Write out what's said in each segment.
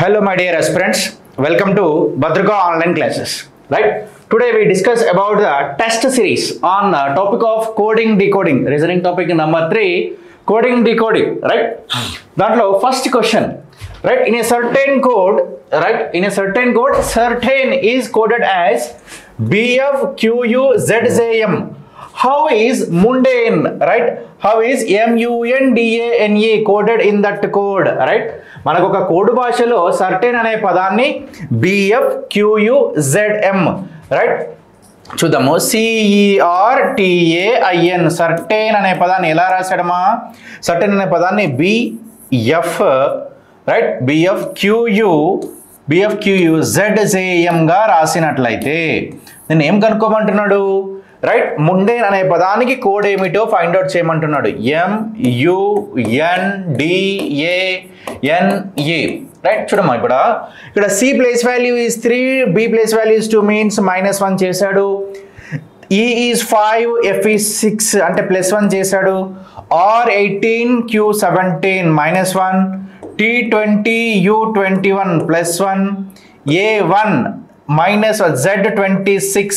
Hello my dear aspirants, welcome to Bhadraka online classes. Right? Today we discuss about the test series on topic of coding decoding. Reasoning topic number 3, coding decoding. Right? That first question. Right? In a certain code, certain is coded as BFQUZZM. How is mundane, right? How is MUNDANE coded in that code, right? మనకు ఒక code భాషలో certain అనే పదాన్ని BFQUZM, right? చూద్దాము. CERTAIN certain అనే పదాన్ని ఎలా రాశాడమా? Certain అనే పదాన్ని BF, రైట్, BFQUZZM గా రాసినట్లయితే నేను ఏం కనుక్కోమంటున్నాడు? రైట్, ముండేన్ అనే పదానికి కోడ్ ఏమిటో ఫైండ్ అవుట్ చేయమంటున్నాడు. MUNDANE, right. చూడమ్మా, ఇక్కడ C place value is 3, B place value is 2 means -1 చేశాడు. E ఈజ్ 5, F ఈజ్ 6 అంటే +1 చేశాడు. R18, Q17 -1, T20, U21 +1, A1 -1, Z26,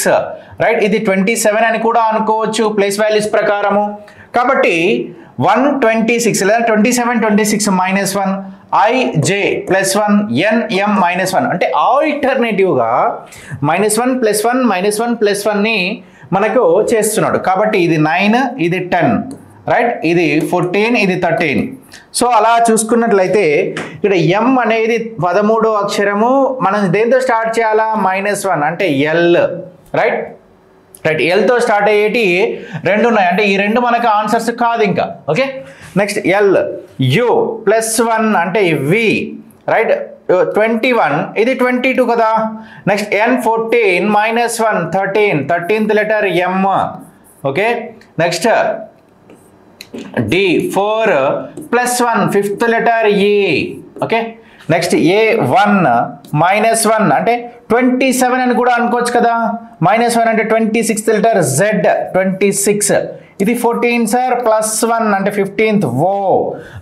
right. ఇది 27 అని కూడా అనుకోవచ్చు ప్లేస్ వాల్యూస్ ప్రకారము. కాబట్టి 126 లేదా 27, 26 -1, IJ +1, NM -1 అంటే ఆల్టర్నేటివ్గా -1 +1 -1 +1 ని మనకు చేస్తున్నాడు. కాబట్టి ఇది 9, ఇది 10, రైట్, ఇది 14, ఇది 13. సో అలా చూసుకున్నట్లయితే ఇక్కడ M అనేది 13వ అక్షరము. మనం దేంతో స్టార్ట్ చేయాలా? -1 అంటే L, రైట్. రైట్, ఎల్తో స్టార్ట్ అయ్యేటి రెండు ఉన్నాయి, అంటే ఈ రెండు మనకు ఆన్సర్స్ కాదు ఇంకా. ఓకే, నెక్స్ట్ L, U +1 అంటే V, రైట్. 21 ఇది 22 కదా. Next N 14 -1 13, 13th letter M. Okay, next D 4 +1 5th letter E. Okay, next A1 -1 అంటే 27 అని కూడా అనుకోవచ్చు కదా. -1 అంటే 26th లెటర్ Z 26. ఇది 14 సార్ +1 అంటే 15th O,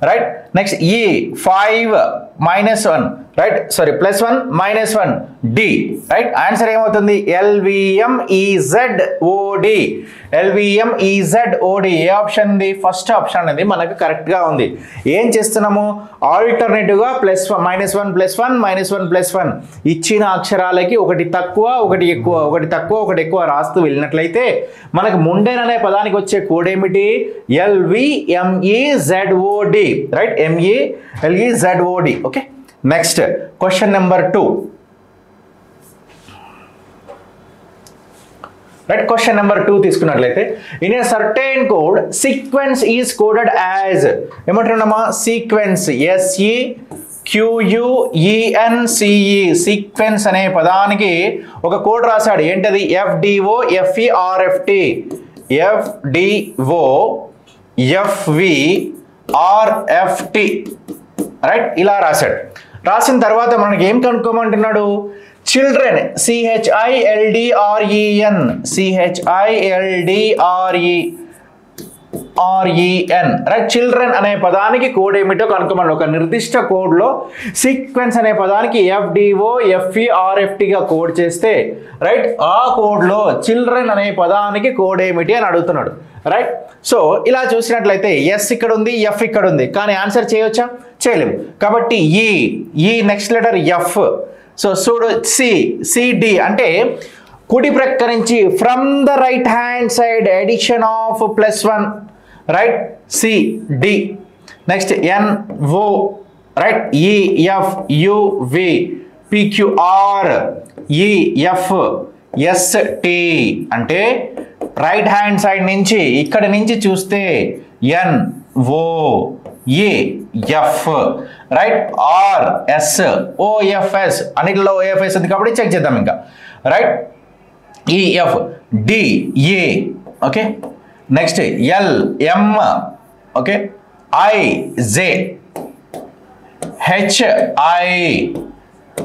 right. Next E 5 -1, right, sorry +1 -1 D, right. Answer ఏమవుతుంది? LVMEZOD. LVMEZOD ఏ ఆప్షన్ ఉంది? ఫస్ట్ ఆప్షన్ అనేది మనకు కరెక్ట్గా ఉంది. ఏం చేస్తున్నాము? ఆల్టర్నేటివ్గా +1 -1 +1 ఇచ్చిన అక్షరాలకి ఒకటి తక్కువ ఒకటి ఎక్కువ, ఒకటి తక్కువ ఒకటి ఎక్కువ రాస్తూ వెళ్ళినట్లయితే మనకు ముండేన్ అనే పదానికి వచ్చే కోడ్ ఏమిటి? LVMEZOD, right, MELEZOD. Okay, next question number 2. Right, question number 2 తీసుకున్నట్లయితే in a certain code sequence is coded as ఏమంటున్నామా? సీక్వెన్స్ SEQUENCE సీక్వెన్స్ అనే పదానికి ఒక కోడ్ రాశాడు. ఏంటది? FDO FERFT FDO FVRFT, right, ఇలా రాశాడు. రాసిన తర్వాత మనకి ఏం కనుక్కోమంటున్నాడు? Children CHILDREN, right. చిల్డ్రన్ అనే పదానికి కోడ్ ఏమిటో కనుక్కోమని. ఒక నిర్దిష్ట కోడ్లో సీక్వెన్స్ అనే పదానికి FDO FERFTగా కోడ్ చేస్తే, రైట్, ఆ కోడ్లో చిల్డ్రన్ అనే పదానికి కోడ్ ఏమిటి అని అడుగుతున్నాడు, రైట్. సో ఇలా చూసినట్లయితే S ఇక్కడ ఉంది, F ఇక్కడ ఉంది, కానీ ఆన్సర్ చేయవచ్చా? చేయలేము. కాబట్టి ఈ next letter F. So CD అంటే కుడి ప్రక్క నుంచి from the right hand side edition of +1, right, CD. Next NO, right, EFUV PQR EFST అంటే రైట్ హ్యాండ్ సైడ్ నుంచి ఇక్కడ నుంచి చూస్తే NOEF, రైట్, RS OFS అన్నిటిలో OFS ఉంది కాబట్టి చెక్ చేద్దాం ఇంకా, right. EFDA, okay. Next LM, okay, IJ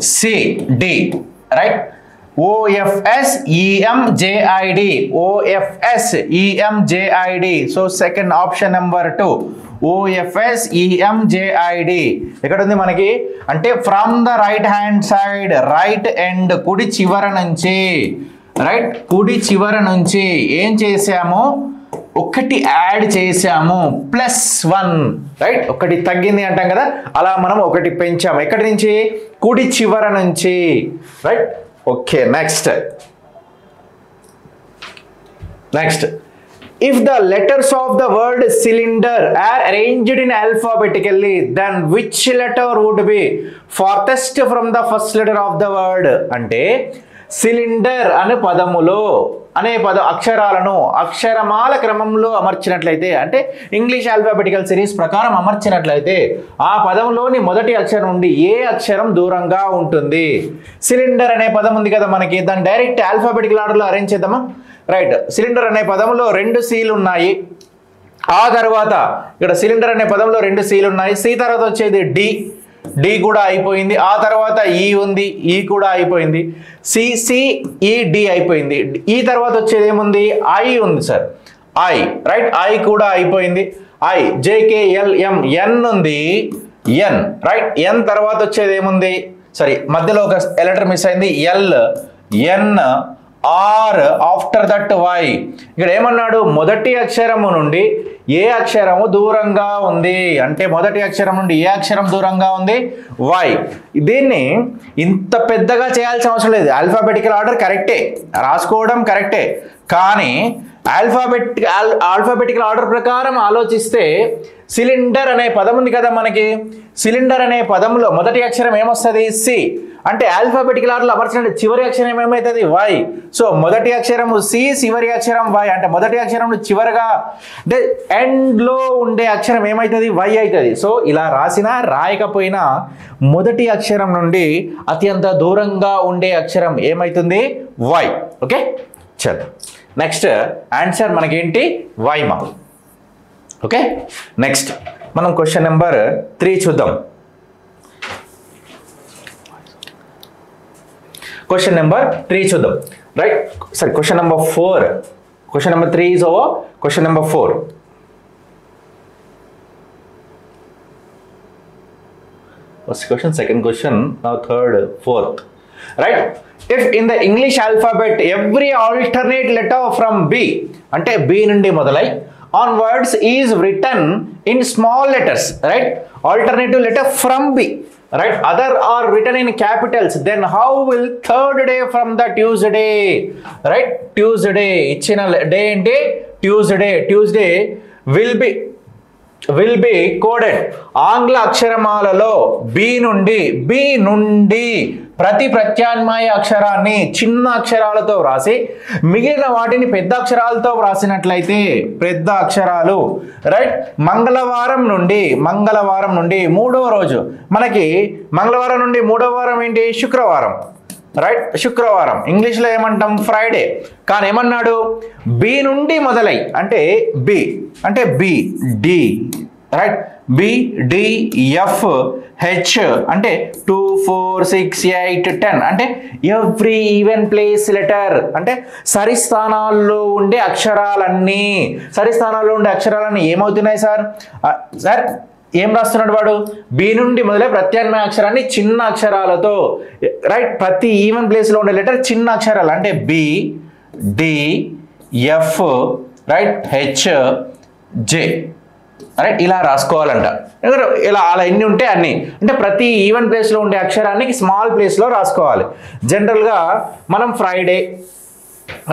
HICD, right. OFS EMJID, OFS EMJID. So second option number 2, OFSEMJID ఎక్కడ ఉంది మనకి అంటే from the right hand side right end కుడి చివర నుంచి రైట్ కుడి చివర నుంచి ఏం చేసాము ఒకటి యాడ్ చేసాము +1 రైట్ ఒకటి తగ్గింది అంటాం కదా అలా మనం ఒకటి పెంచాము ఎక్కడి నుంచి కుడి చివర నుంచి right okay next if the letters of the word cylinder are arranged in alphabetically then which letter would be farthest from the first letter of the word అంటే సిలిండర్ అనే పదములో అక్షరాలను అక్షరమాల క్రమంలో అమర్చినట్లయితే అంటే ఇంగ్లీష్ ఆల్ఫాబెటికల్ సిరీస్ ప్రకారం అమర్చినట్లయితే ఆ పదంలోని మొదటి అక్షరం నుండి ఏ అక్షరం దూరంగా ఉంటుంది సిలిండర్ అనే పదం ఉంది కదా మనకి దాన్ని డైరెక్ట్ ఆల్ఫాబెటికల్ ఆర్డర్లో అరేంజ్ చేద్దామా రైట్ సిలిండర్ అనే పదంలో 2 సీలు ఉన్నాయి ఆ తర్వాత ఇక్కడ సిలిండర్ అనే పదంలో 2 సీలు ఉన్నాయి సి తర్వాత వచ్చేది డి కూడా అయిపోయింది ఆ తర్వాత ఈ ఉంది ఈ కూడా అయిపోయింది డి అయిపోయింది ఈ తర్వాత వచ్చేది ఏముంది ఐ ఉంది సార్ ఐ రైట్ ఐ కూడా అయిపోయింది ఐ JKLM ఎన్ ఉంది ఎన్ రైట్ ఎన్ తర్వాత వచ్చేది ఏముంది సారీ మధ్యలో ఒక లెటర్ మిస్ అయింది N R after that why ఇక్కడ ఏమన్నాడు మొదటి అక్షరము నుండి ఏ అక్షరము దూరంగా ఉంది అంటే మొదటి అక్షరం నుండి ఏ అక్షరం దూరంగా ఉంది వై దీన్ని ఇంత పెద్దగా చేయాల్సిన అవసరం లేదు ఆల్ఫాబెటికల్ ఆర్డర్ కరెక్టే రాసుకోవడం కరెక్టే కానీ ఆల్ఫాబెటికల్ ఆర్డర్ ప్రకారం ఆలోచిస్తే సిలిండర్ అనే పదం ఉంది కదా మనకి సిలిండర్ అనే పదంలో మొదటి అక్షరం ఏమొస్తుంది సి అంటే ఆల్ఫాబెటికల్ ఆర్డర్లో అమర్చిన చివరి అక్షరం ఏమవుతుంది వై సో మొదటి అక్షరము సి చివరి అక్షరం వై అంటే మొదటి అక్షరం చివరిగా అంటే ఎండ్లో ఉండే అక్షరం ఏమవుతుంది వై అవుతుంది సో ఇలా రాసినా రాయకపోయినా మొదటి అక్షరం నుండి అత్యంత దూరంగా ఉండే అక్షరం ఏమవుతుంది వై ఓకే చలో నెక్స్ట్ ఆన్సర్ మనకేంటి వైమా ఓకే నెక్స్ట్ మనం క్వశ్చన్ నెంబర్ 3 చూద్దాం క్వశ్చన్ నెంబర్ 3 చూద్దాం right sorry question number 4 question number 3 is over question number 4 first question second question now third fourth right if in the English alphabet every alternate letter from B అంటే B నుండి మొదలై onwards is written in small letters right alternative letter from B right other are written in capitals then how will third day from the Tuesday right Tuesday ఇచ్చిన day అంటే Tuesday will be coded ఆంగ్ల అక్షరమాలలో B నుండి ప్రతి ప్రత్యామ్నాయ అక్షరాన్ని చిన్న అక్షరాలతో వ్రాసి మిగిలిన వాటిని పెద్ద అక్షరాలతో వ్రాసినట్లయితే పెద్ద అక్షరాలు రైట్ మంగళవారం నుండి మూడవ రోజు మనకి మంగళవారం నుండి మూడవ వారం ఏంటి శుక్రవారం రైట్ శుక్రవారం ఇంగ్లీష్లో ఏమంటాం ఫ్రైడే కానీ ఏమన్నాడు బి నుండి మొదలై అంటే బి డి రైట్ BDFH అంటే 2 4 6 8 10 అంటే ఎవ్రీ ఈవెన్ ప్లేస్ లెటర్ అంటే సరిస్థానాల్లో ఉండే అక్షరాలన్నీ ఏమవుతున్నాయి సార్ ఏం రాస్తున్నాడు వాడు బి నుండి మొదలై ప్రత్యామ్నాయ అక్షరాన్ని చిన్న అక్షరాలతో రైట్ ప్రతి ఈవెన్ ప్లేస్లో ఉండే లెటర్ చిన్న అక్షరాలు అంటే BDF రైట్ HJ రైట్ ఇలా రాసుకోవాలంట ఇలా అలా ఎన్ని ఉంటే అన్ని అంటే ప్రతి ఈవెన్ ప్లేస్లో ఉండే అక్షరాన్ని స్మాల్ ప్లేస్లో రాసుకోవాలి జనరల్గా మనం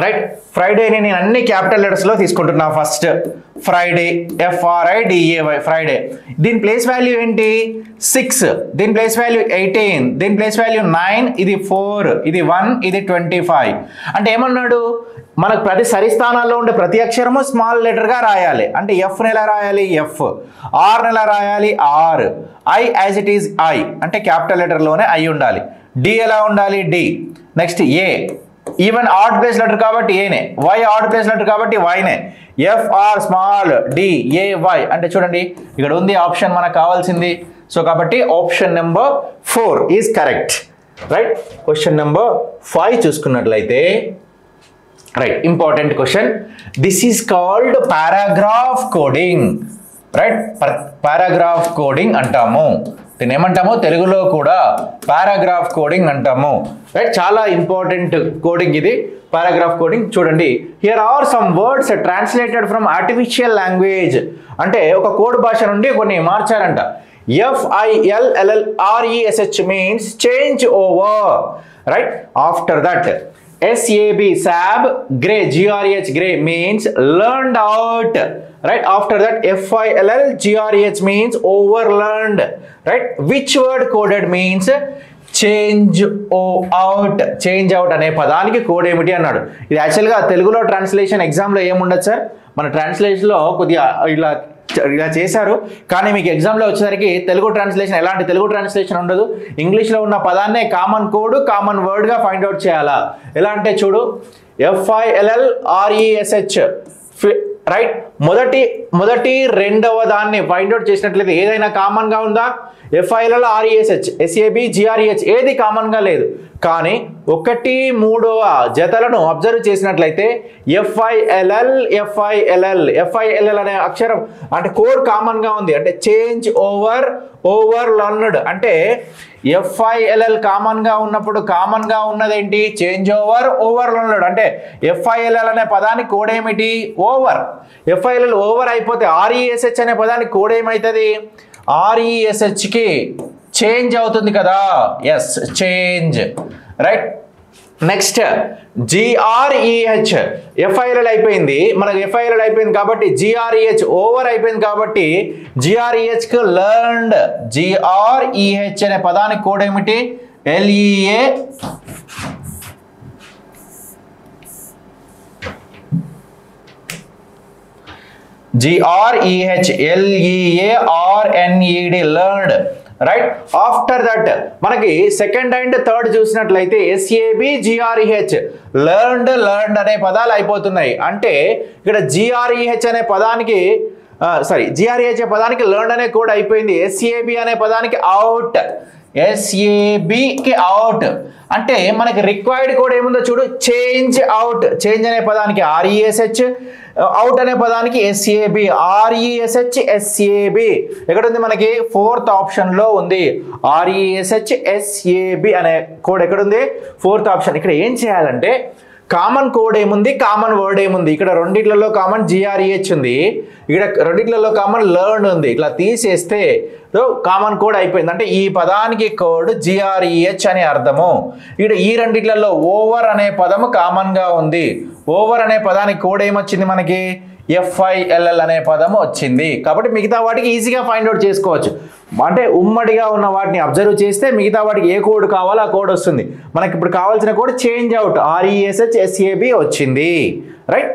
రైట్ ఫ్రైడేని నేను అన్ని క్యాపిటల్ లెటర్స్లో తీసుకుంటున్నా ఫస్ట్ ఫ్రైడే FRIDAY ఫ్రైడే దీని ప్లేస్ వాల్యూ ఏంటి 6 దీని ప్లేస్ వాల్యూ 18 దీని ప్లేస్ వాల్యూ 9 ఇది 4 ఇది 1 ఇది 25 అంటే ఏమన్నాడు మనకు ప్రతి సరిస్థానాల్లో ఉండే ప్రతి అక్షరము స్మాల్ లెటర్గా రాయాలి అంటే ఎఫ్ని ఎలా రాయాలి ఎఫ్ ఆర్ని ఎలా రాయాలి R I as it is I అంటే క్యాపిటల్ లెటర్లోనే ఐ ఉండాలి డి ఎలా ఉండాలి D next A even odd place letter కాబట్టి ఏనే వై ఆడ్ ప్లేస్ లెటర్ కాబట్టి వైనే FR స్మాల్ DAY అంటే చూడండి ఇక్కడ ఉంది ఆప్షన్ మనకు కావాల్సింది సో కాబట్టి option number 4 is correct right question number 5 చూసుకున్నట్లయితే right important question this is called paragraph coding right, paragraph coding అంటాము. దీన్ని ఏమంటాము తెలుగులో కూడా పారాగ్రాఫ్ కోడింగ్ అంటాము. రైట్, చాలా ఇంపార్టెంట్ కోడింగ్ ఇది పారాగ్రాఫ్ కోడింగ్. చూడండి, here are some words translated from artificial language. అంటే ఒక కోడ్ భాష నుండి కొన్ని మార్చారంట. FILLRESH means change over, right? After that SAB gray GRH gray means learned out, right? After that FILLGRH means overlearned, right? Which word coded means change out అనే పదానికి code ఏమిటి అన్నాడు. ఇది యాక్చువల్గా తెలుగులో ట్రాన్స్లేషన్ ఎగ్జామ్లో ఏముండదు సార్, మన ట్రాన్స్లేషన్లో కొద్దిగా ఇలా చేశారు, కానీ మీకు ఎగ్జామ్లో వచ్చేసరికి తెలుగు ట్రాన్స్లేషన్ ఎలాంటి తెలుగు ట్రాన్స్లేషన్ ఉండదు. ఇంగ్లీష్లో ఉన్న పదాన్నే కామన్ కోడ్ కామన్ వర్డ్గా ఫైండ్ అవుట్ చేయాలా. ఎలా అంటే చూడు, FILLRESH, రైట్, మొదటి రెండవ దాన్ని ఫైండ్ అవుట్ చేసినట్లయితే ఏదైనా కామన్గా ఉందా? FILLRESH SABGRH ఏది కామన్గా లేదు. కానీ 1, 3వ జతలను అబ్జర్వ్ చేసినట్లయితే FILL అనే అక్షరం అంటే కోడ్ కామన్గా ఉంది. అంటే చేంజ్ ఓవర్ లర్న్డ్. అంటే FILL కామన్గా ఉన్నప్పుడు కామన్గా ఉన్నదేంటి? Change over learned. అంటే FILL అనే పదానికి కోడ్ ఏమిటి? ఓవర్. FILL ఓవర్ అయిపోతే RESH అనే పదానికి కోడ్ ఏమవుతుంది? RESHకి చేంజ్ అవుతుంది కదా. Yes, change. Right, next GREH. FILL అయిపోయింది, మనకు FILL అయిపోయింది కాబట్టి GREH ఓవర్ అయిపోయింది కాబట్టి GREHకి లెర్న్డ్. GREH అనే పదానికి కోడ్ ఏమిటి? LEA. GREH LEARNED learned, right. After that మనకి సెకండ్ అండ్ థర్డ్ చూసినట్లయితే SABGREH లెర్న్డ్ అనే పదాలు అయిపోతున్నాయి. అంటే ఇక్కడ GREH అనే పదానికి GREH పదానికి లెర్న్డ్ అనే కోడ్ అయిపోయింది. SAB అనే పదానికి అవుట్. SABకి అవుట్. అంటే మనకి రిక్వైర్డ్ కోడ్ ఏముందో చూడు, చేంజ్ అవుట్. చేంజ్ అనే పదానికి RESH, అవుట్ అనే పదానికి SAB. RESH SAB ఎక్కడ ఉంది? మనకి 4th ఆప్షన్లో ఉంది. RESH SAB అనే కోడ్ ఎక్కడుంది? 4th option. ఇక్కడ ఏం చేయాలంటే కామన్ కోడ్ ఏముంది, కామన్ వర్డ్ ఏముంది? ఇక్కడ రెండిట్లలో కామన్ GREH ఉంది, ఇక్కడ రెండిట్లలో కామన్ లెర్న్ ఉంది. ఇట్లా తీసేస్తే కామన్ కోడ్ అయిపోయింది. అంటే ఈ పదానికి కోడ్ GREH అని అర్థము. ఇక్కడ ఈ రెండిట్లలో ఓవర్ అనే పదము కామన్గా ఉంది. ఓవర్ అనే పదానికి కోడ్ ఏమొచ్చింది మనకి? FILL అనే పదము వచ్చింది. కాబట్టి మిగతా వాటికి ఈజీగా ఫైండ్ అవుట్ చేసుకోవచ్చు. అంటే ఉమ్మడిగా ఉన్న వాటిని అబ్జర్వ్ చేస్తే మిగతా వాటికి ఏ కోడ్ కావాలో ఆ కోడ్ వస్తుంది. మనకి ఇప్పుడు కావాల్సిన code change out RESH SAB వచ్చింది. రైట్.